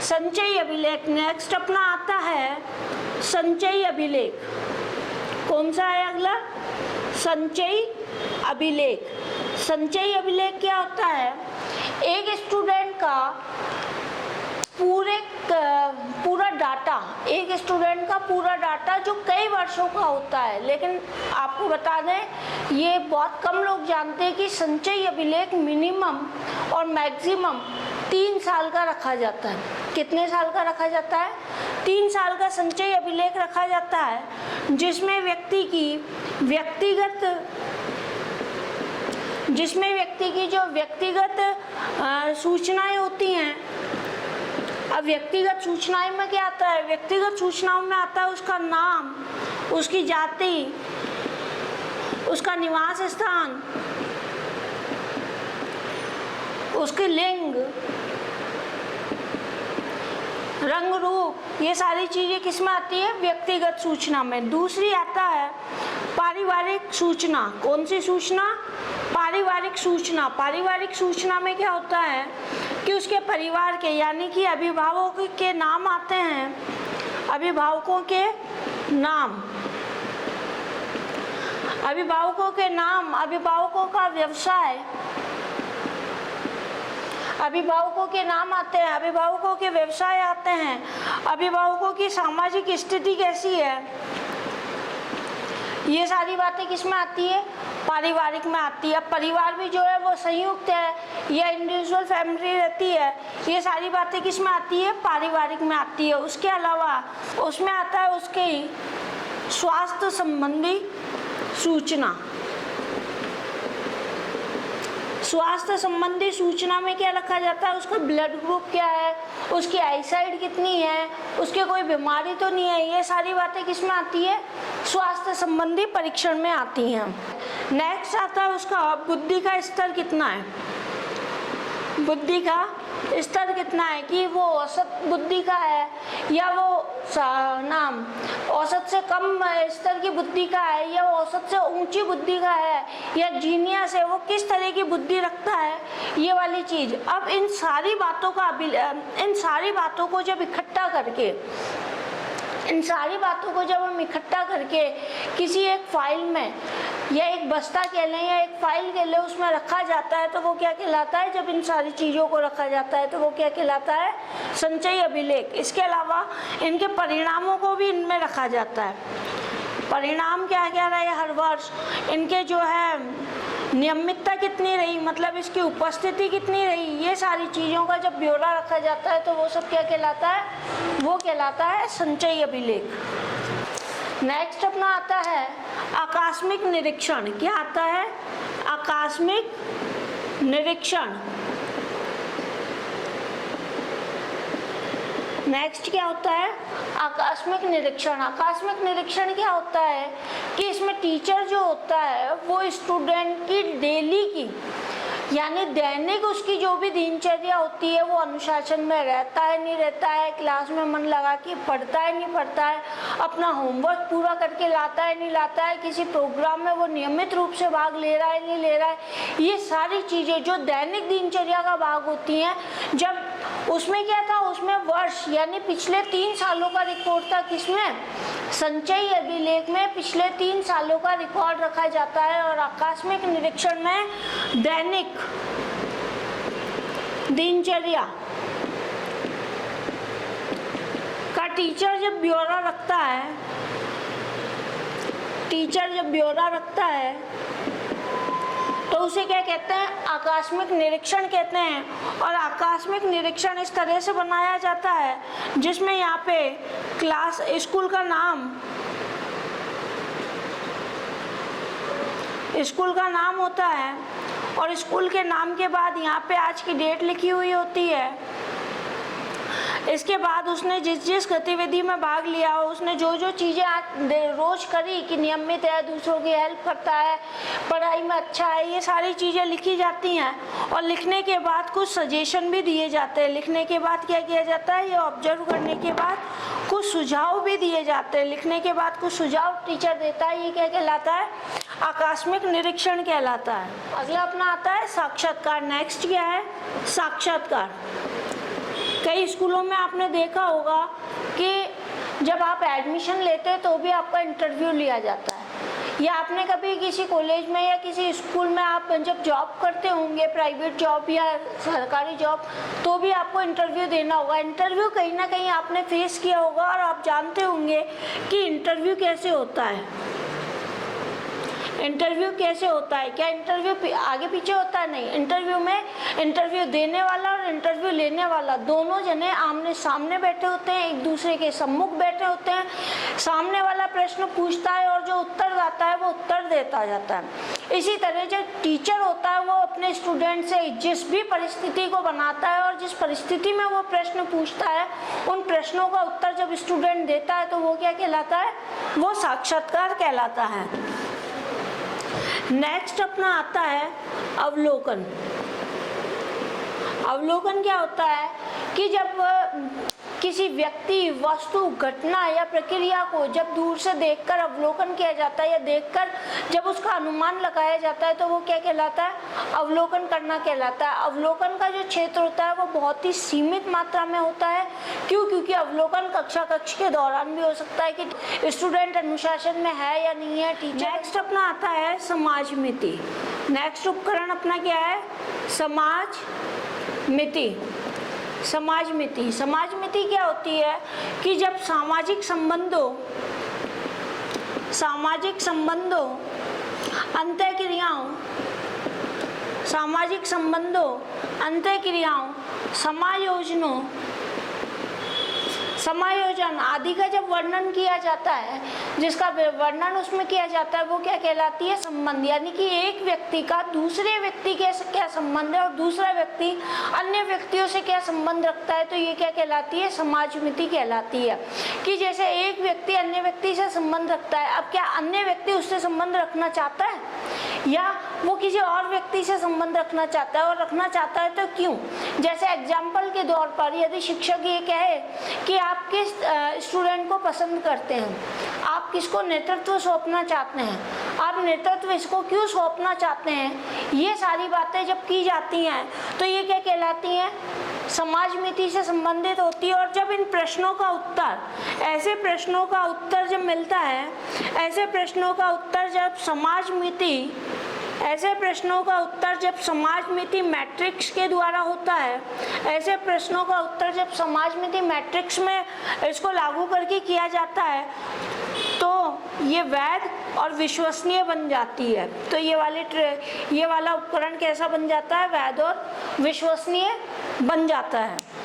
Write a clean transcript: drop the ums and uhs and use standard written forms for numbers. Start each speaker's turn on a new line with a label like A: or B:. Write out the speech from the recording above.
A: संचयी अभिलेख। नेक्स्ट अपना आता है संचयी अभिलेख। कौन सा है अगला? संचयी अभिलेख। संचयी अभिलेख क्या होता है? एक स्टूडेंट का पूरा डाटा, एक स्टूडेंट का पूरा डाटा जो कई वर्षों का होता है, लेकिन आपको बता दें ये बहुत कम लोग जानते हैं कि संचयी अभिलेख मिनिमम और मैक्सिमम 3 साल का रखा जाता है। कितने साल का रखा जाता है? 3 साल का संचयी अभिलेख रखा जाता है, जिसमें व्यक्ति की जो व्यक्तिगत सूचनाएं होती हैं। अब व्यक्तिगत सूचनाएं में क्या आता है? व्यक्तिगत सूचनाओं में आता है उसका नाम, उसकी जाति, उसका निवास स्थान, उसकी लिंग, रंग रूप, ये सारी चीजें किसमें आती है? व्यक्तिगत सूचना में। दूसरी आता है पारिवारिक सूचना। कौन सी सूचना? पारिवारिक सूचना। पारिवारिक सूचना में क्या होता है कि उसके परिवार के यानी कि अभिभावकों के नाम आते हैं, अभिभावकों के नाम, अभिभावकों के नाम, अभिभावकों का व्यवसाय, अभिभावकों के नाम आते हैं, अभिभावकों के व्यवसाय आते हैं, अभिभावकों की सामाजिक स्थिति कैसी है, ये सारी बातें किस में आती है? पारिवारिक में आती है। परिवार भी जो है वो संयुक्त है या इंडिविजुअल फैमिली रहती है, ये सारी बातें किस में आती है? पारिवारिक में आती है। उसके अलावा उसमें आता है उसकी स्वास्थ्य संबंधी सूचना। स्वास्थ्य संबंधी सूचना में क्या रखा जाता है? उसका ब्लड ग्रुप क्या है, उसकी आईसाइट कितनी है, उसके कोई बीमारी तो नहीं है, ये सारी बातें किस में आती है? स्वास्थ्य संबंधी परीक्षण में आती हैं। नेक्स्ट आता है उसका बुद्धि का स्तर कितना है। बुद्धि का स्तर कितना है कि वो औसत बुद्धि का है या वो औसत से कम स्तर की बुद्धि का है या वो औसत से ऊंची बुद्धि का है या जीनियस है, वो किस तरह की बुद्धि रखता है, ये वाली चीज। अब इन सारी बातों को जब इकट्ठा करके, इन सारी बातों को जब हम इकट्ठा करके किसी एक फाइल में या एक बस्ता कह लें या एक फाइल कह लें उसमें रखा जाता है तो वो क्या कहलाता है? जब इन सारी चीज़ों को रखा जाता है तो वो क्या कहलाता है? संचयी अभिलेख। इसके अलावा इनके परिणामों को भी इनमें रखा जाता है। परिणाम क्या क्या रहे हर वर्ष, इनके जो है नियमितता कितनी रही, मतलब इसकी उपस्थिति कितनी रही, ये सारी चीज़ों का जब ब्यौरा रखा जाता है तो वो सब क्या कहलाता है? वो कहलाता है संचयी अभिलेख। नेक्स्ट अपना आता है आकस्मिक निरीक्षण। क्या आता है? आकस्मिक निरीक्षण। नेक्स्ट क्या होता है? आकस्मिक निरीक्षण। आकस्मिक निरीक्षण क्या होता है कि इसमें टीचर जो होता है वो स्टूडेंट की डेली की यानी दैनिक उसकी जो भी दिनचर्या होती है वो अनुशासन में रहता है नहीं रहता है, क्लास में मन लगा के पढ़ता है नहीं पढ़ता है, अपना होमवर्क पूरा करके लाता है नहीं लाता है, किसी प्रोग्राम में वो नियमित रूप से भाग ले रहा है नहीं ले रहा है, ये सारी चीज़ें जो दैनिक दिनचर्या का भाग होती हैं। जब उसमें क्या था? उसमें वर्ष यानी पिछले 3 सालों का रिकॉर्ड था। किसमें? संचयी अभिलेख में पिछले 3 सालों का रिकॉर्ड रखा जाता है। और आकस्मिक निरीक्षण में दैनिक दिनचर्या का टीचर जब ब्यौरा रखता है तो उसे क्या कहते हैं? आकस्मिक निरीक्षण कहते हैं। और आकस्मिक निरीक्षण इस तरह से बनाया जाता है जिसमें यहाँ पे क्लास स्कूल का नाम होता है और स्कूल के नाम के बाद यहाँ पे आज की डेट लिखी हुई होती है। इसके बाद उसने जिस गतिविधि में भाग लिया हो, उसने जो चीज़ें रोज करी कि नियमित है, दूसरों की हेल्प करता है, पढ़ाई में अच्छा है, ये सारी चीज़ें लिखी जाती हैं। और लिखने के बाद कुछ सजेशन भी दिए जाते हैं। लिखने के बाद क्या किया जाता है? ये ऑब्जर्व करने के बाद कुछ सुझाव भी दिए जाते हैं। लिखने के बाद कुछ सुझाव टीचर देता है। ये क्या कहलाता है? आकस्मिक निरीक्षण कहलाता है। अगला अपना आता है साक्षात्कार। नेक्स्ट क्या है? साक्षात्कार। कई स्कूलों में आपने देखा होगा कि जब आप एडमिशन लेते हैं तो भी आपका इंटरव्यू लिया जाता है, या आपने कभी किसी कॉलेज में या किसी स्कूल में आप जब जॉब करते होंगे, प्राइवेट जॉब या सरकारी जॉब, तो भी आपको इंटरव्यू देना होगा। इंटरव्यू कहीं ना कहीं आपने फेस किया होगा और आप जानते होंगे कि इंटरव्यू कैसे होता है। इंटरव्यू कैसे होता है? क्या इंटरव्यू आगे पीछे होता है? नहीं। इंटरव्यू में इंटरव्यू देने वाला और इंटरव्यू लेने वाला दोनों जने आमने सामने बैठे होते हैं, एक दूसरे के सम्मुख बैठे होते हैं। सामने वाला प्रश्न पूछता है और जो उत्तर आता है वो उत्तर देता जाता है। इसी तरह जो टीचर होता है वो अपने स्टूडेंट से जिस भी परिस्थिति को बनाता है और जिस परिस्थिति में वो प्रश्न पूछता है, उन प्रश्नों का उत्तर जब स्टूडेंट देता है तो वो क्या कहलाता है? वो साक्षात्कार कहलाता है। नेक्स्ट अपना आता है अवलोकन। अवलोकन क्या होता है कि जब किसी व्यक्ति, वस्तु, घटना या प्रक्रिया को जब दूर से देखकर अवलोकन किया जाता है या देखकर जब उसका अनुमान लगाया जाता है तो वो क्या कहलाता है? अवलोकन करना कहलाता है। अवलोकन का जो क्षेत्र होता है वो बहुत ही सीमित मात्रा में होता है। क्यों? क्योंकि अवलोकन कक्ष के दौरान भी हो सकता है कि स्टूडेंट अनुशासन में है या नहीं है, टीचर। नेक्स्ट अपना आता है समाजमिति। नेक्स्ट उपकरण अपना क्या है? समाजमिति। समाजमिति। समाजमिति क्या होती है कि जब सामाजिक संबंधों, अंतःक्रियाओं, समायोजन आदि का जब वर्णन किया जाता है, जिसका वर्णन उसमें किया जाता है, वो क्या कहलाती है? संबंध। यानी कि एक व्यक्ति का दूसरे व्यक्ति के क्या संबंध है और दूसरा व्यक्ति अन्य व्यक्तियों से क्या संबंध रखता है, तो ये क्या कहलाती है? समाजमिति कहलाती है। कि जैसे एक व्यक्ति अन्य व्यक्ति से संबंध रखता है, अब क्या अन्य व्यक्ति उससे संबंध रखना चाहता है या वो किसी और व्यक्ति से संबंध रखना चाहता है, और रखना चाहता है तो क्यों? जैसे एग्जाम्पल के तौर पर यदि शिक्षक ये कहे कि आप किस स्टूडेंट को पसंद करते हैं, आप किसको नेतृत्व सौंपना चाहते हैं, आप नेतृत्व इसको क्यों सौंपना चाहते हैं, ये सारी बातें जब की जाती हैं तो ये क्या कहलाती हैं? समाजमिति से संबंधित होती है। और जब इन प्रश्नों का उत्तर, ऐसे प्रश्नों का उत्तर जब मिलता है, ऐसे प्रश्नों का उत्तर जब समाजमिति मैट्रिक्स के द्वारा होता है, ऐसे प्रश्नों का उत्तर जब समाजमिति मैट्रिक्स में इसको लागू करके किया जाता है, तो ये वैध और विश्वसनीय बन जाती है। तो ये वाला उपकरण कैसा बन जाता है? वैध और विश्वसनीय बन जाता है।